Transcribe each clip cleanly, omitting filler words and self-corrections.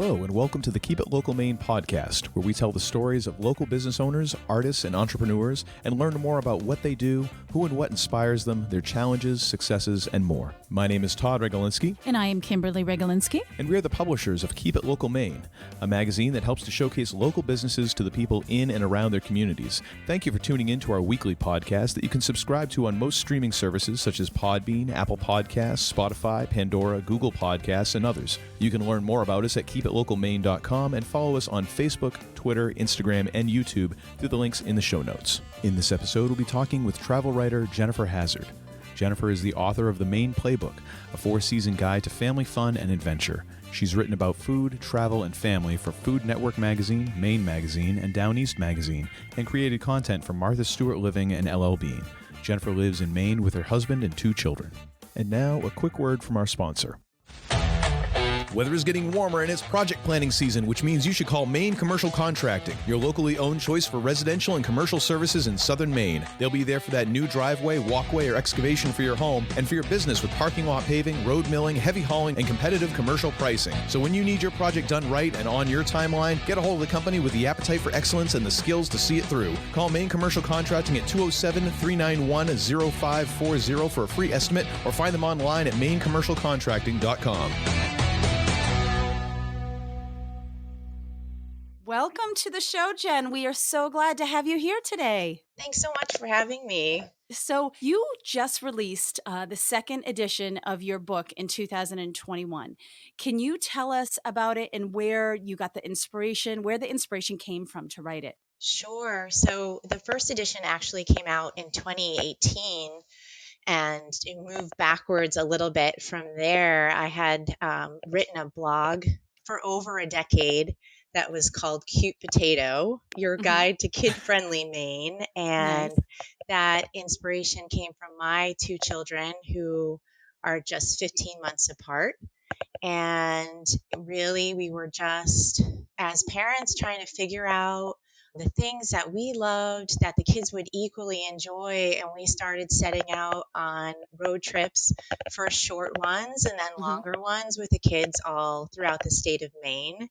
Hello, and welcome to the Keep It Local Maine podcast, where we tell the stories of local business owners, artists, and entrepreneurs, and learn more about what they do, who and what inspires them, their challenges, successes, and more. My name is Todd Regalinski. And I am Kimberly Regalinski. And we are the publishers of Keep It Local Maine, a magazine that helps to showcase local businesses to the people in and around their communities. Thank you for tuning in to our weekly podcast that you can subscribe to on most streaming services such as Podbean, Apple Podcasts, Spotify, Pandora, Google Podcasts, and others. You can learn more about us at keepitlocalmaine.com and follow us on Facebook, Twitter, Instagram, and YouTube through the links in the show notes. In this episode, we'll be talking with travel writer Jennifer Hazard. Jennifer is the author of the Maine Playbook, a 4-season guide to family fun and adventure. She's written about food, travel, and family for Food Network Magazine, Maine Magazine, and Down East Magazine, and created content for Martha Stewart Living and L.L.Bean. Jennifer lives in Maine with her husband and 2 children. And now, a quick word from our sponsor. Weather is getting warmer and it's project planning season, which means you should call Maine Commercial Contracting, your locally owned choice for residential and commercial services in Southern Maine. They'll be there for that new driveway, walkway, or excavation for your home and for your business with parking lot paving, road milling, heavy hauling, and competitive commercial pricing. So when you need your project done right and on your timeline, get a hold of the company with the appetite for excellence and the skills to see it through. Call Maine Commercial Contracting at 207-391-0540 for a free estimate or find them online at mainecommercialcontracting.com. Welcome to the show, Jen. We are so glad to have you here today. Thanks so much for having me. So you just released the second edition of your book in 2021. Can you tell us about it and where you got the inspiration, where the inspiration came from to write it? Sure. So the first edition actually came out in 2018. And to move backwards a little bit from there, I had written a blog for over a decade that was called Cute Potato, Your Guide to Kid-Friendly Maine. And that inspiration came from my 2 children who are just 15 months apart. And really, we were just, as parents, trying to figure out the things that we loved that the kids would equally enjoy. And we started setting out on road trips, first short ones and then longer ones with the kids all throughout the state of Maine.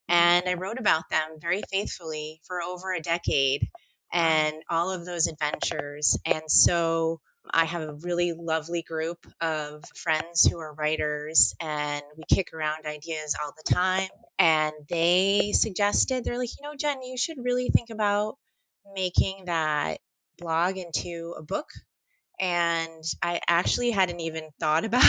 And I wrote about them very faithfully for over a decade and all of those adventures. And so I have a really lovely group of friends who are writers, and we kick around ideas all the time. And they suggested, they're like, Jen, you should really think about making that blog into a book. And I actually hadn't even thought about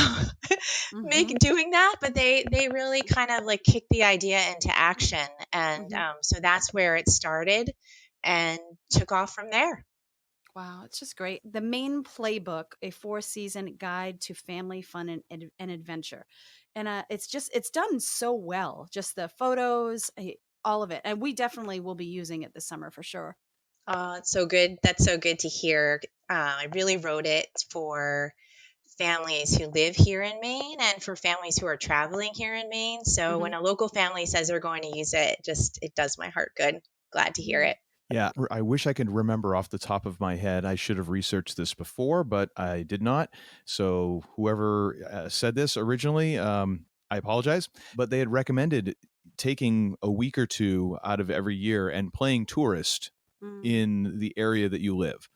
doing that, but they really kind of like kicked the idea into action. And so that's where it started and took off from there. Wow, it's just great. The Maine Playbook, a 4-season guide to family fun and adventure. And it's done so well. Just the photos, all of it. And we definitely will be using it this summer for sure. It's so good. That's so good to hear. I really wrote it for families who live here in Maine and for families who are traveling here in Maine. So when a local family says they're going to use it, it does my heart good. Glad to hear it. Yeah, I wish I could remember off the top of my head. I should have researched this before, but I did not. So whoever said this originally, I apologize. But they had recommended taking a week or 2 out of every year and playing tourist in the area that you live.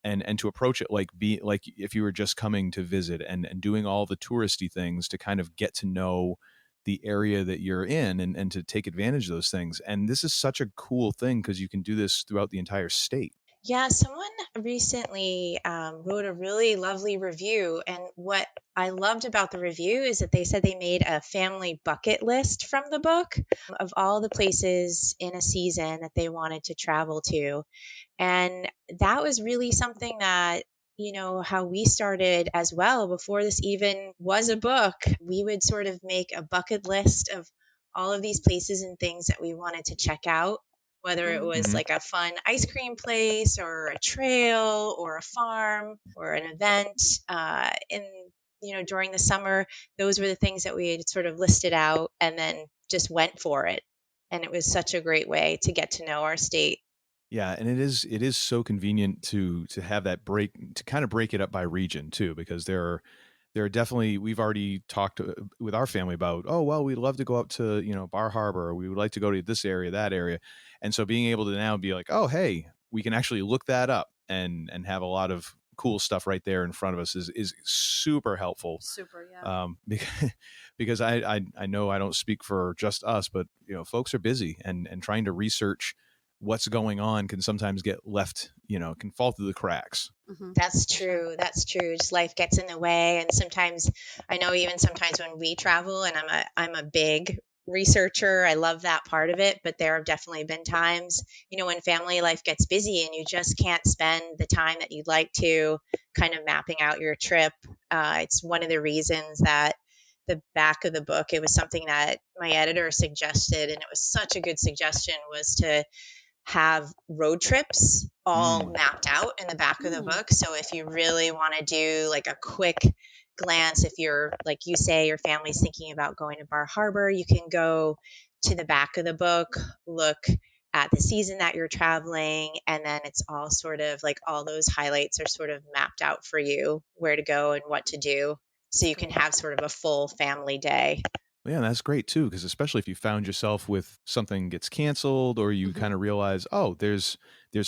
And to approach it like if you were just coming to visit and doing all the touristy things to kind of get to know the area that you're in and to take advantage of those things. And this is such a cool thing because you can do this throughout the entire state. Yeah, someone recently wrote a really lovely review. And what I loved about the review is that they said they made a family bucket list from the book of all the places in a season that they wanted to travel to. And that was really something that, how we started as well. Before this even was a book, we would sort of make a bucket list of all of these places and things that we wanted to check out, whether it was like a fun ice cream place or a trail or a farm or an event. During the summer, those were the things that we had sort of listed out and then just went for it. And it was such a great way to get to know our state. Yeah, and it is so convenient to have that break, to kind of break it up by region too, because there there are definitely, we've already talked with our family about, oh, well, we'd love to go up to, Bar Harbor, or we would like to go to this area, that area. And so being able to now be like, oh, hey, we can actually look that up and have a lot of cool stuff right there in front of us is super helpful. Super, yeah. Because I know I don't speak for just us, but folks are busy, and trying to research what's going on can sometimes get left, can fall through the cracks. Mm-hmm. That's true. That's true. Just life gets in the way, and sometimes I know even sometimes when we travel, and I'm a big researcher. I love that part of it, but there have definitely been times, when family life gets busy and you just can't spend the time that you'd like to kind of mapping out your trip. It's one of the reasons that the back of the book, it was something that my editor suggested, and it was such a good suggestion, was to have road trips all mapped out in the back of the book. So if you really want to do like a quick glance, if you're, like you say, your family's thinking about going to Bar Harbor, you can go to the back of the book, look at the season that you're traveling, and then it's all sort of like all those highlights are sort of mapped out for you, where to go and what to do. So you can have sort of a full family day. Yeah, that's great too, because especially if you found yourself with something gets canceled, or you kind of realize, oh, there's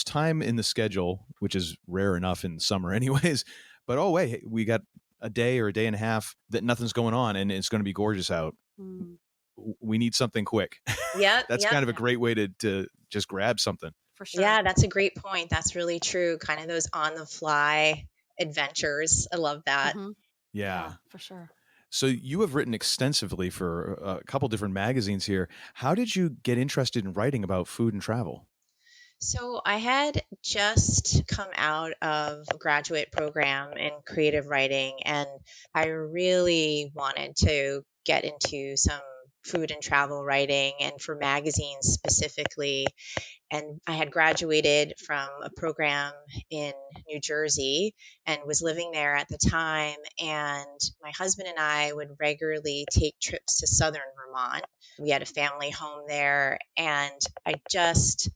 time in the schedule, which is rare enough in summer anyways. But oh wait, we got a day or a day and a half that nothing's going on, and it's going to be gorgeous out. We need something quick. Yeah, That's kind of a great way to just grab something. For sure. Yeah, that's a great point. That's really true. Kind of those on the fly adventures. I love that. Yeah, for sure. So you have written extensively for a couple different magazines here. How did you get interested in writing about food and travel? So I had just come out of a graduate program in creative writing, and I really wanted to get into some food and travel writing, and for magazines specifically. And I had graduated from a program in New Jersey and was living there at the time. And my husband and I would regularly take trips to Southern Vermont. We had a family home there, and I just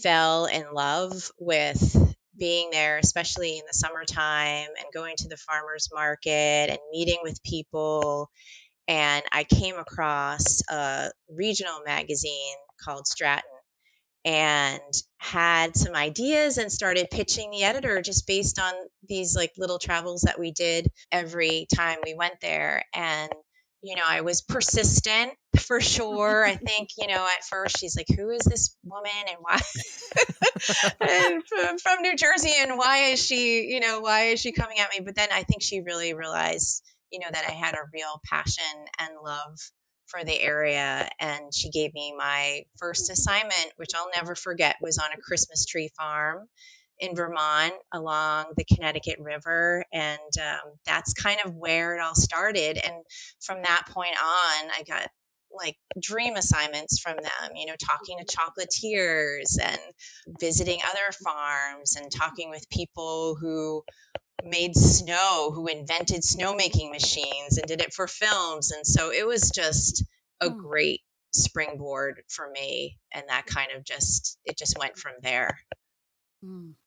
fell in love with being there, especially in the summertime, and going to the farmers market and meeting with people. And I came across a regional magazine called Stratton, and had some ideas and started pitching the editor just based on these like little travels that we did every time we went there. And I was persistent for sure. I think, at first she's like, who is this woman and why and from New Jersey, and why is she coming at me? But then I think she really realized, that I had a real passion and love for the area. And she gave me my first assignment, which I'll never forget, was on a Christmas tree farm in Vermont along the Connecticut River. And that's kind of where it all started. And from that point on, I got like dream assignments from them, talking to chocolatiers and visiting other farms and talking with people who made snow, who invented snowmaking machines and did it for films. And so it was just a great springboard for me. And that kind of it just went from there.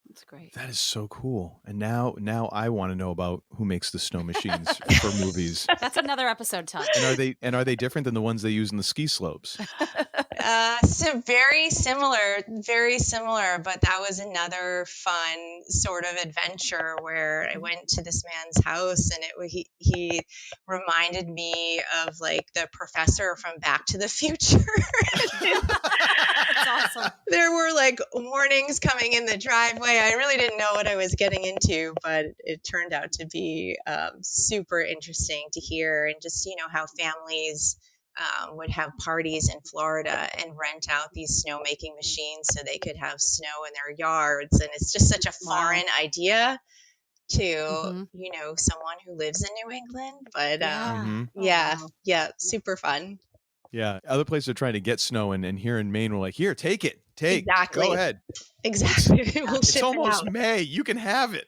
That's great. That is so cool. And now I want to know about who makes the snow machines for movies. That's another episode, Todd. And are they different than the ones they use in the ski slopes? So very similar, but that was another fun sort of adventure where I went to this man's house, and he reminded me of like the professor from Back to the Future. That's awesome. There were like warnings coming in the driveway. I really didn't know what I was getting into, but it turned out to be super interesting to hear, and just how families would have parties in Florida and rent out these snowmaking machines so they could have snow in their yards. And it's just such a foreign idea to, someone who lives in New England. But yeah, super fun. Yeah. Other places are trying to get snow, and here in Maine, we're like, here, take it. Exactly. Go ahead. Exactly. It's almost May. You can have it.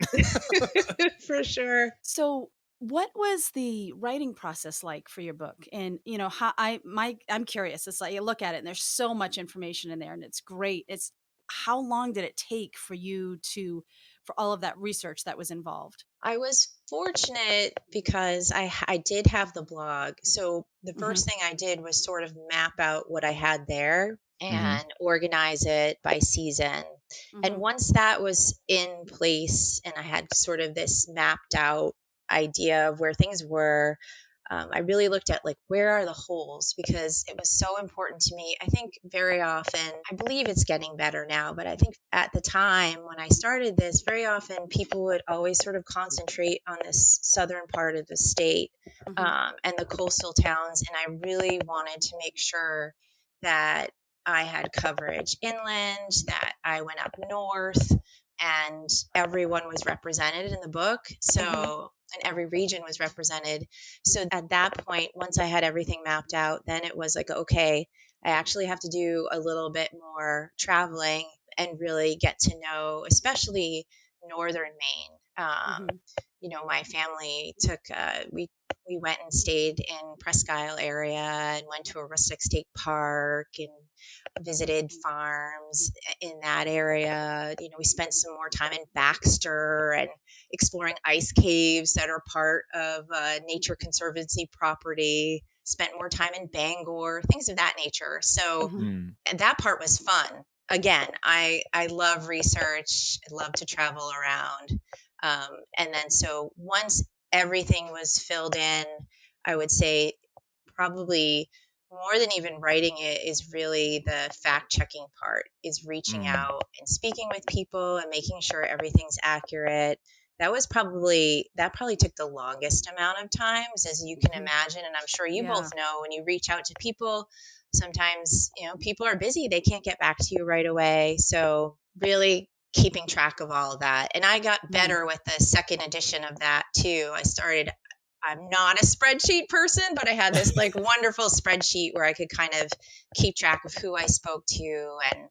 For sure. So what was the writing process like for your book? And how I'm curious. It's like you look at it and there's so much information in there, and it's great. It's how long did it take for for all of that research that was involved? I was fortunate because I did have the blog. So the Mm-hmm. first thing I did was sort of map out what I had there Mm-hmm. and organize it by season. And Mm-hmm. once that was in place and I had sort of this mapped out idea of where things were, I really looked at like where are the holes because it was so important to me. I think very often, I believe it's getting better now, but I think at the time when I started this, very often people would always sort of concentrate on this southern part of the state Mm-hmm. and the coastal towns. And I really wanted to make sure that I had coverage inland, that I went up north, and everyone was represented in the book. Mm-hmm. So, and every region was represented. So at that point, once I had everything mapped out, then it was like, okay, I actually have to do a little bit more traveling and really get to know, especially northern Maine. Mm-hmm. My family took we went and stayed in Presque Isle area and went to a rustic state park and visited farms in that area. We spent some more time in Baxter and exploring ice caves that are part of Nature Conservancy property. Spent more time in Bangor, things of that nature. So Mm-hmm. Mm. that part was fun. Again, I love research. I love to travel around. And then so once everything was filled in, I would say probably more than even writing it is really the fact checking part, is reaching Mm. out and speaking with people and making sure everything's accurate. That probably took the longest amount of times, as you can Mm-hmm. imagine. And I'm sure you Yeah. both know, when you reach out to people, sometimes people are busy, they can't get back to you right away. So really keeping track of all of that. And I got Mm-hmm. better with the second edition of that too. I'm not a spreadsheet person, but I had this like wonderful spreadsheet where I could kind of keep track of who I spoke to and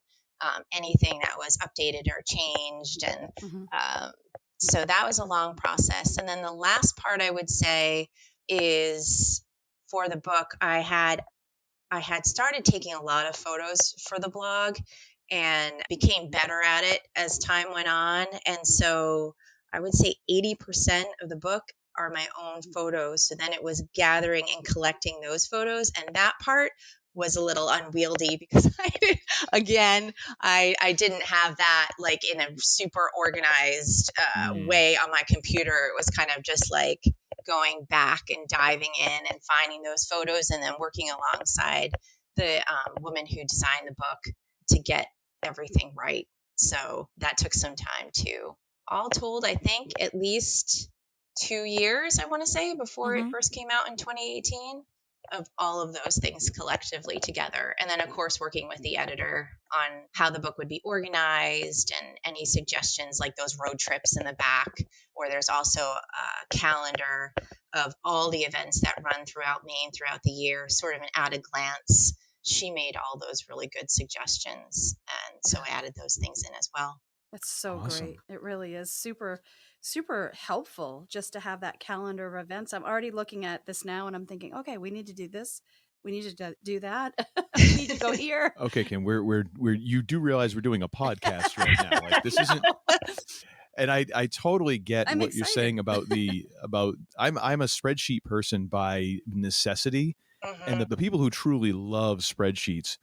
anything that was updated or changed. And Mm-hmm. so that was a long process. And then the last part I would say is, for the book, I had started taking a lot of photos for the blog and became better at it as time went on. And so I would say 80% of the book are my own photos. So then it was gathering and collecting those photos. And that part was a little unwieldy because I didn't have that like in a super organized Mm. way on my computer. It was kind of just like going back and diving in and finding those photos and then working alongside the woman who designed the book to get everything right. So that took some time too. All told, I think at least 2 years, I want to say, before it Mm-hmm. first came out in 2018, of all of those things collectively together. And then, of course, working with the editor on how the book would be organized and any suggestions like those road trips in the back, or there's also a calendar of all the events that run throughout Maine throughout the year, sort of an at a glance. She made all those really good suggestions. And so I added those things in as well. It's so Awesome. great. It really is super, super helpful just to have that calendar of events. I'm already looking at this now and I'm thinking, okay, we need to do this. We need to do that. We need to go here. Okay, Kim, we're you do realize we're doing a podcast right now. Like this No, isn't, and I totally get I'm what you're excited. saying about I'm a spreadsheet person by necessity, and Hmm. the people who truly love spreadsheets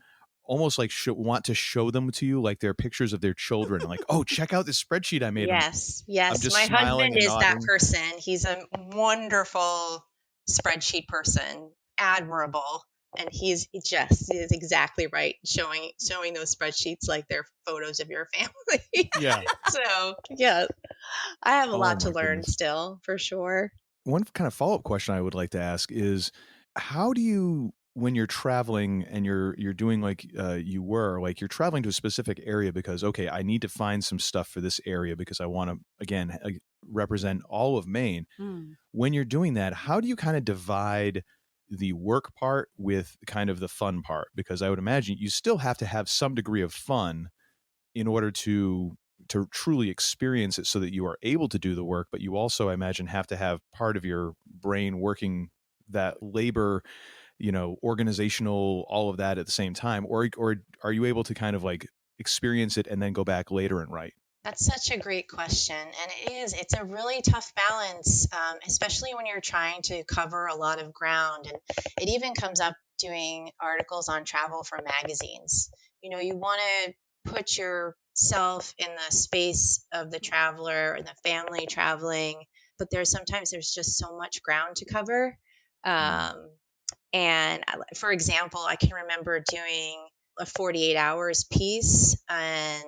almost like want to show them to you like they're pictures of their children, like, oh, check out this spreadsheet I made. Yes, I'm yes. just My smiling husband and is that nodding. person. He's a wonderful spreadsheet person, admirable, and he is exactly right, showing those spreadsheets like they're photos of your family. Yeah. So yeah, I have a Oh lot to my learn goodness. still, for sure. One kind of follow-up question I would like to ask is, how do you, when you're traveling and you're doing like you're traveling to a specific area because, okay, I need to find some stuff for this area because I want to, again, represent all of Maine. Mm. When you're doing that, how do you kind of divide the work part with kind of the fun part? Because I would imagine you still have to have some degree of fun in order to truly experience it so that you are able to do the work, but you also, I imagine, have to have part of your brain working that labor, organizational, all of that at the same time. Or are you able to kind of like experience it and then go back later and write? That's such a great question. And it's a really tough balance, especially when you're trying to cover a lot of ground. And it even comes up doing articles on travel for magazines. You want to put yourself in the space of the traveler and the family traveling, but sometimes there's just so much ground to cover. Um, and for example, I can remember doing a 48 hours piece and,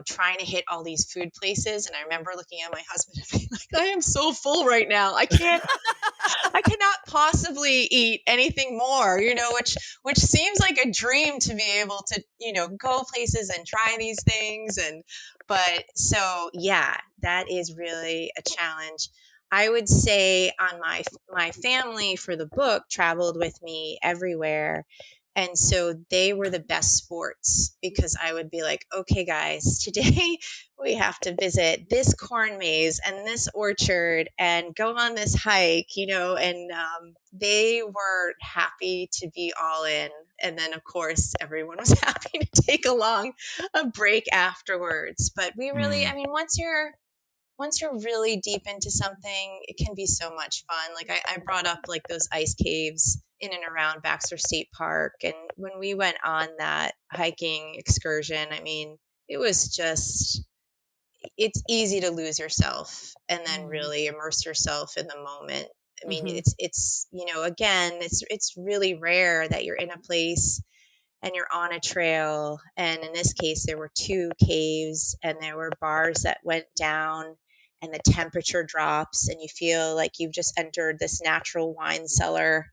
trying to hit all these food places. And I remember looking at my husband and being like, I am so full right now. I cannot possibly eat anything more, which seems like a dream to be able to, go places and try these things. But so, yeah, that is really a challenge. I would say on my family for the book traveled with me everywhere. And so they were the best sports because I would be like, okay, guys, today we have to visit this corn maze and this orchard and go on this hike, and they were happy to be all in. And then, of course, everyone was happy to take a break afterwards. But we really, I mean, once you're really deep into something, it can be so much fun. Like I brought up like those ice caves in and around Baxter State Park. And when we went on that hiking excursion, I mean, it's easy to lose yourself and then really immerse yourself in the moment. I mean, it's, again, it's really rare that you're in a place and you're on a trail. And in this case, there were 2 caves and there were bars that went down and the temperature drops and you feel like you've just entered this natural wine cellar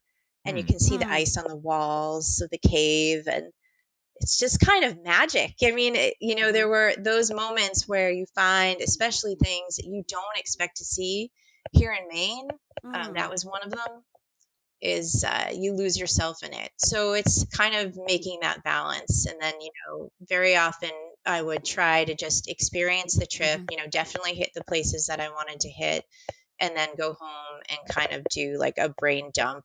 and you can see the ice on the walls of the cave. And it's just kind of magic. I mean, there were those moments where you find, especially things that you don't expect to see here in Maine. That was one of them. Is you lose yourself in it. So it's kind of making that balance. And then, very often I would try to just experience the trip, definitely hit the places that I wanted to hit, and then go home and kind of do like a brain dump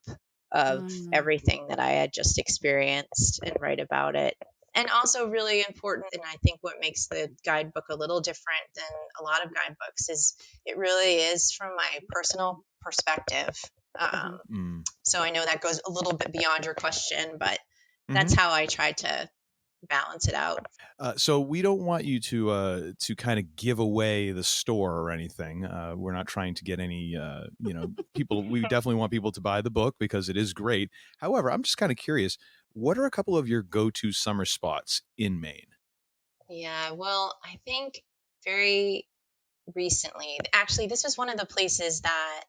of everything that I had just experienced and write about it. And also really important, and I think what makes the guidebook a little different than a lot of guidebooks is it really is from my personal perspective. So I know that goes a little bit beyond your question, but that's how I try to balance it out. So we don't want you to kind of give away the store or anything. We're not trying to get any people. We definitely want people to buy the book because it is great. However, I'm just kind of curious. What are a couple of your go-to summer spots in Maine? Yeah, well, I think very recently, actually, this was one of the places that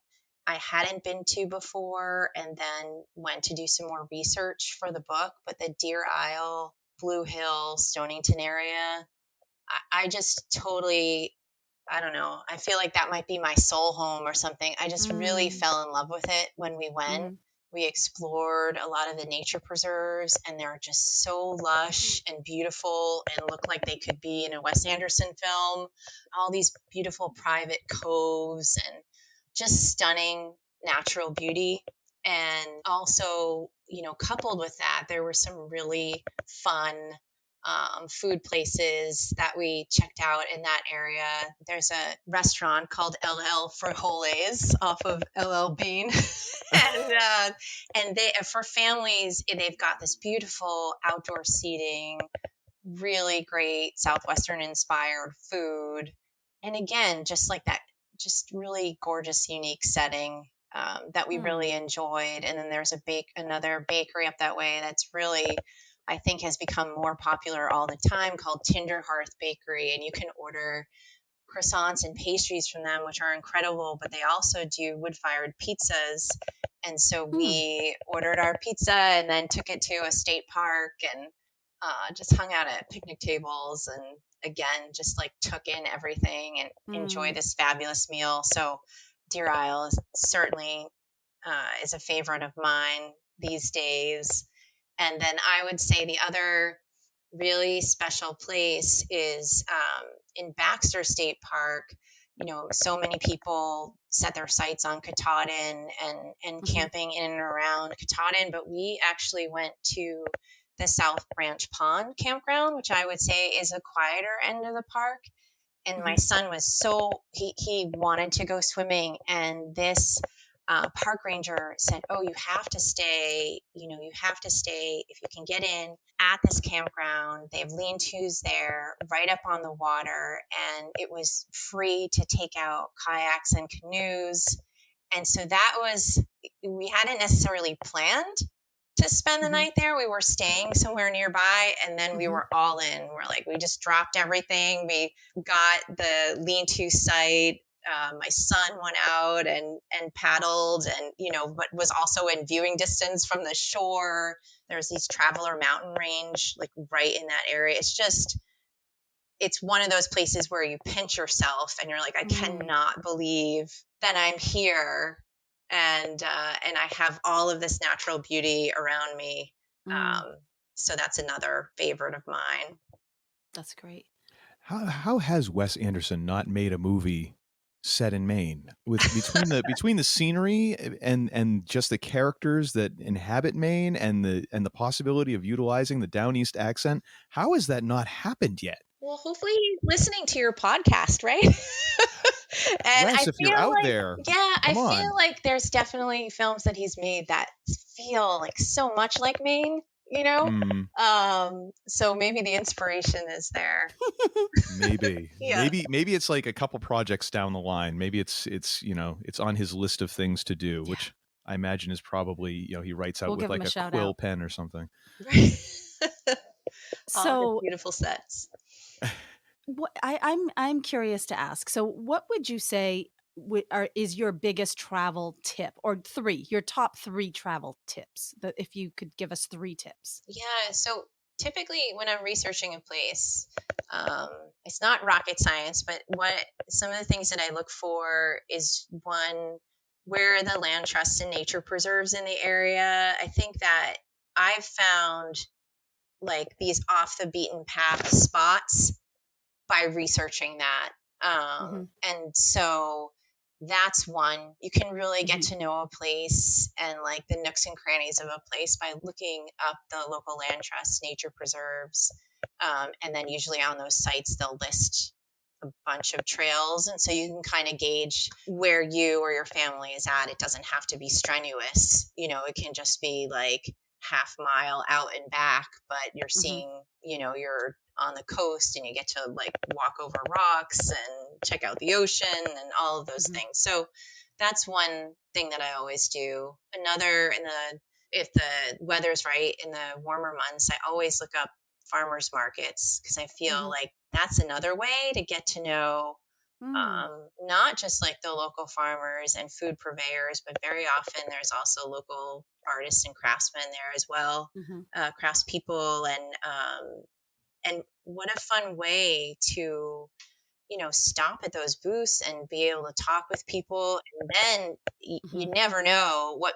I hadn't been to before and then went to do some more research for the book. But the Deer Isle, Blue Hill, Stonington area, I just totally, I don't know, I feel like that might be my soul home or something. I just really fell in love with it when we went. We explored a lot of the nature preserves, and they're just so lush and beautiful and look like they could be in a Wes Anderson film. All these beautiful private coves and just stunning natural beauty. And also, coupled with that, there were some really fun food places that we checked out in that area. There's a restaurant called LL Frijoles off of L.L.Bean. and they, for families, they've got this beautiful outdoor seating, really great Southwestern inspired food. And again, just like that, just really gorgeous, unique setting that we really enjoyed. And then there's another bakery up that way that's really, I think, has become more popular all the time, called Tinder Hearth Bakery. And you can order croissants and pastries from them, which are incredible, but they also do wood-fired pizzas. And so we ordered our pizza and then took it to a state park and just hung out at picnic tables and again, just like took in everything and enjoyed this fabulous meal. So Deer Isle is certainly is a favorite of mine these days. And then I would say the other really special place is in Baxter State Park. So many people set their sights on Katahdin and camping in and around Katahdin, but we actually went to the South Branch Pond campground, which I would say is a quieter end of the park. And my Mhm. son was he wanted to go swimming, and this park ranger said, "Oh, you have to stay. You have to stay if you can get in at this campground. They have lean-tos there, right up on the water, and it was free to take out kayaks and canoes." And so we hadn't necessarily planned to spend the Mhm. night there. We were staying somewhere nearby, and then we Mhm. were all in. We just dropped everything. We got the lean-to site. My son went out and paddled, and but was also in viewing distance from the shore. There's these Traveler Mountain Range, like right in that area. It's one of those places where you pinch yourself and you're like, I Mm. cannot believe that I'm here, and I have all of this natural beauty around me. Mm. So that's another favorite of mine. That's great. How has Wes Anderson not made a movie set in Maine with between the scenery and just the characters that inhabit Maine and the possibility of utilizing the down east accent? How has that not happened yet? Well, hopefully he's listening to your podcast, right? And I Wes, if you're feel out like, there, yeah, I come feel on. like there's definitely films that he's made that feel like so much like Maine, you know? Hmm. So maybe the inspiration is there. Maybe, Yeah. maybe it's like a couple projects down the line. Maybe it's it's on his list of things to do, Yeah. which I imagine is probably he writes out We'll with give him like a a shout quill out. pen or something. All his So, beautiful sets. I'm curious to ask. So, what would you say is your biggest travel tip, or your top three travel tips? That if you could give us three tips. Yeah. So typically, when I'm researching a place, um, it's not rocket science, but what some of the things that I look for is one, where are the land trusts and nature preserves in the area? I think that I've found like these off the beaten path spots by researching that. Hmm. And so that's one. You can really get Hmm. to know a place and like the nooks and crannies of a place by looking up the local land trusts, nature preserves. And then usually on those sites, they'll list a bunch of trails. And so you can kind of gauge where you or your family is at. It doesn't have to be strenuous. It can just be like half mile out and back, but you're Hmm. seeing, you're on the coast and you get to like walk over rocks and check out the ocean and all of those Hmm. things. So that's one thing that I always do. Another, if the weather's right in the warmer months, I always look up farmers markets because I feel Hmm. like that's another way to get to know Mm. not just like the local farmers and food purveyors, but very often there's also local artists and craftsmen there as well, Hmm. craftspeople, and what a fun way to stop at those booths and be able to talk with people, and then Hmm. you never know what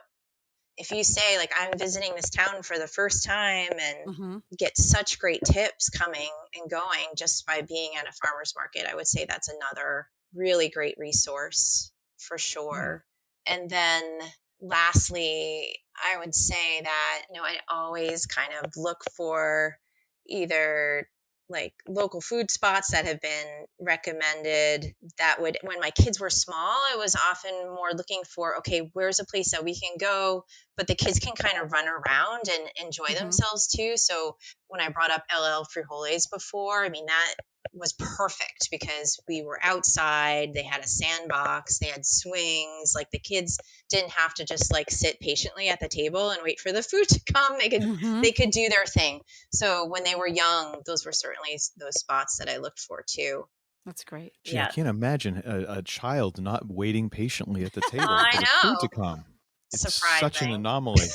if you say like I'm visiting this town for the first time and Hmm. get such great tips coming and going just by being at a farmer's market. I would say that's another really great resource for Hmm. sure. And then lastly, I would say that I always kind of look for either like local food spots that have been recommended. That would, when my kids were small, I was often more looking for, okay, where's a place that we can go but the kids can kind of run around and enjoy Hmm. themselves too. So when I brought up L.L. Frijoles before, I mean, that was perfect because we were outside, they had a sandbox, they had swings, like the kids didn't have to just like sit patiently at the table and wait for the food to come. They could Hmm. they could do their thing. So when they were young, those were certainly those spots that I looked for too. That's great. Gee, I Yeah. can't imagine a child not waiting patiently at the table I for the food to know. come. It's such an Surprising. anomaly.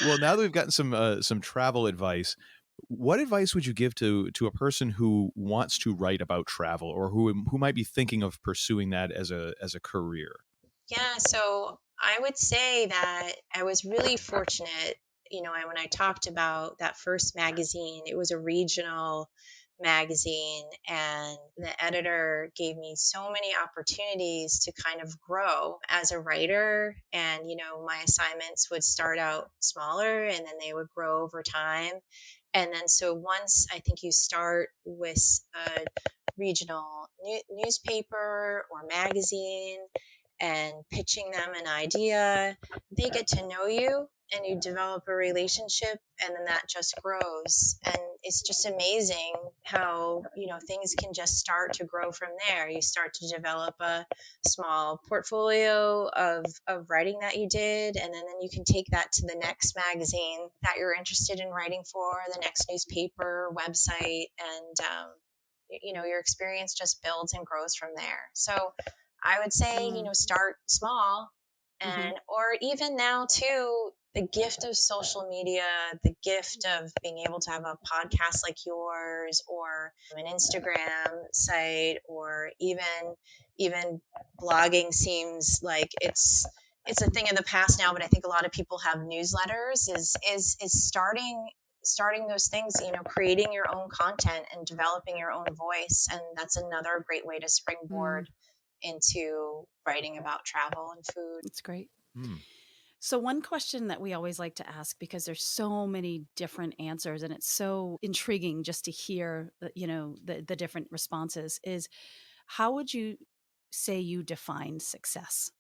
Well, now that we've gotten some travel advice, what advice would you give to a person who wants to write about travel or who might be thinking of pursuing that as a career? Yeah, so I would say that I was really fortunate. When I talked about that first magazine, it was a regional Magazine, and the editor gave me so many opportunities to kind of grow as a writer. And, my assignments would start out smaller and then they would grow over time. And then so once I think you start with a regional newspaper or magazine and pitching them an idea, they get to know you and you develop a relationship, and then that just grows. And it's just amazing how, things can just start to grow from there. You start to develop a small portfolio of writing that you did, and then you can take that to the next magazine that you're interested in writing for, the next newspaper, website, and, your experience just builds and grows from there. So I would say, start small. And, or even now too, the gift of social media, the gift of being able to have a podcast like yours, or an Instagram site, or even blogging seems like it's a thing of the past now. But I think a lot of people have newsletters. Is starting those things, creating your own content and developing your own voice, and that's another great way to springboard into writing about travel and food. It's great. So one question that we always like to ask, because there's so many different answers and it's so intriguing just to hear, the different responses, is how would you say you define success?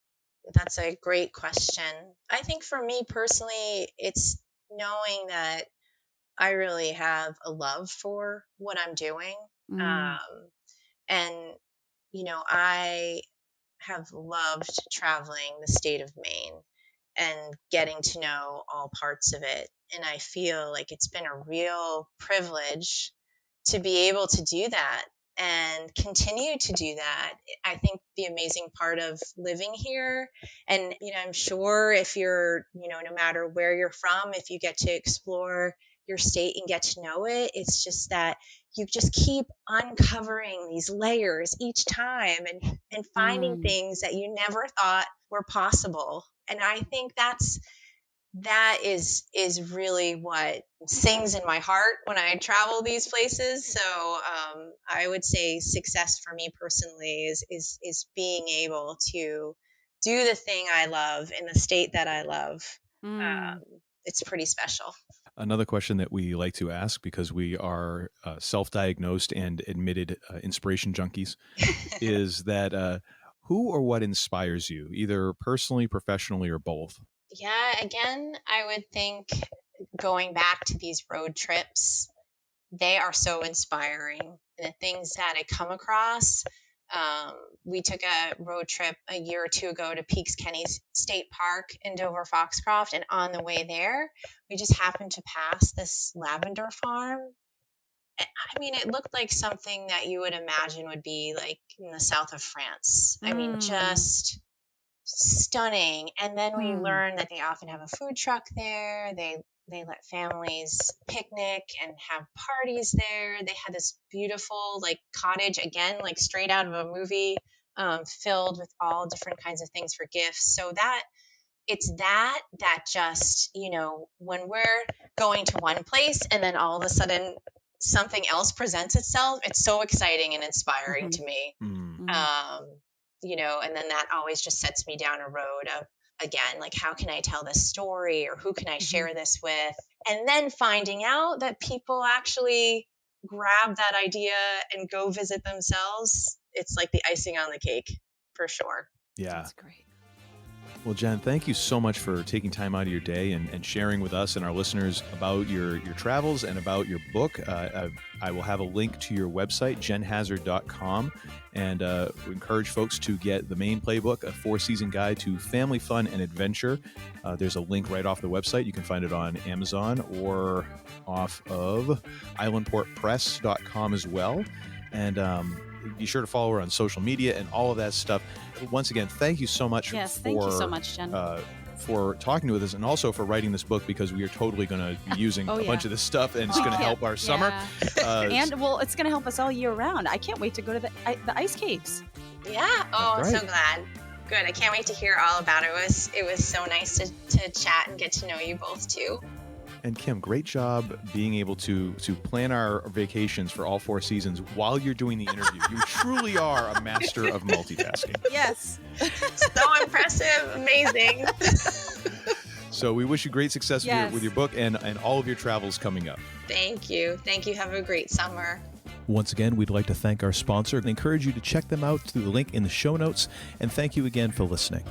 That's a great question. I think for me personally, it's knowing that I really have a love for what I'm doing. And, I have loved traveling the state of Maine and getting to know all parts of it. And I feel like it's been a real privilege to be able to do that and continue to do that. I think the amazing part of living here, and, I'm sure if you're, no matter where you're from, if you get to explore your state and get to know it, it's just that you just keep uncovering these layers each time and finding things that you never thought were possible. And I think that is really what sings in my heart when I travel these places. So I would say success for me personally is being able to do the thing I love in the state that I love. It's pretty special. Another question that we like to ask, because we are self-diagnosed and admitted inspiration junkies, is that who or what inspires you, either personally, professionally, or both? Yeah, again, I would think going back to these road trips, they are so inspiring. The things that I come across. We took a road trip a year or two ago to Peaks Kenny State Park in Dover Foxcroft, and on the way there, we just happened to pass this lavender farm. I mean, it looked like something that you would imagine would be like in the south of France. I mean, just stunning. And then we learned that they often have a food truck there. They let families picnic and have parties there. They had this beautiful like cottage, again, like straight out of a movie, filled with all different kinds of things for gifts. So it's that just, when we're going to one place and then all of a sudden something else presents itself, it's so exciting and inspiring to me. And then that always just sets me down a road of, again, like, how can I tell this story, or who can I share this with? And then finding out that people actually grab that idea and go visit themselves. It's like the icing on the cake for sure. Yeah. That's great. Well, Jen, thank you so much for taking time out of your day and sharing with us and our listeners about your travels and about your book. I will have a link to your website, jenhazard.com, and we encourage folks to get the Maine Playbook, a 4-season guide to family fun and adventure. There's a link right off the website. You can find it on Amazon or off of islandportpress.com as well. And be sure to follow her on social media and all of that stuff. Once again, thank you so much. Yes, thank you so much, Jen. For talking with us, and also for writing this book, because we are totally going to be using a bunch of this stuff, and it's going to help our summer. And it's going to help us all year round. I can't wait to go to the ice caves. Yeah. Oh, I'm so glad. Good. I can't wait to hear all about it. It was so nice to chat and get to know you both too. And Kim, great job being able to plan our vacations for all 4 seasons while you're doing the interview. You truly are a master of multitasking. Yes. So impressive. Amazing. So we wish you great success with your book and all of your travels coming up. Thank you. Thank you. Have a great summer. Once again, we'd like to thank our sponsor and encourage you to check them out through the link in the show notes. And thank you again for listening.